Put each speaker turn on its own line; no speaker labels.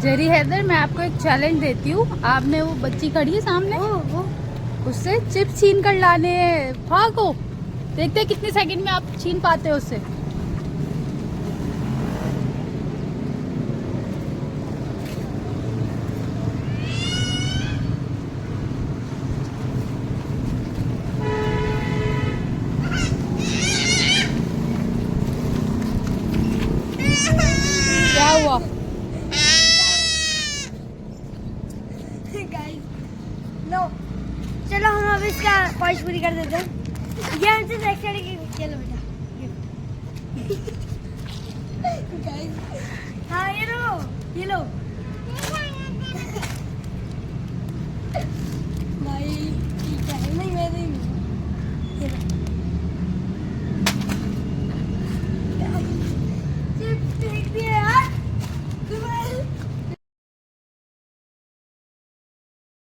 Jerry Haider, मैं आपको एक चैलेंज देती हूँ। आपने वो बच्ची खड़ी है सामने, उससे चिप्स छीन कर लाने हैं। भागो, देखते हैं कितने सेकंड में आप छीन पाते हो उससे। क्या हुआ?
लो, चलो हम अब इसका ख्वाहिश पूरी कर देते हैं। ये हमसे नेक्स्ट की चलो बेटा। हाँ ये लो, ये लो।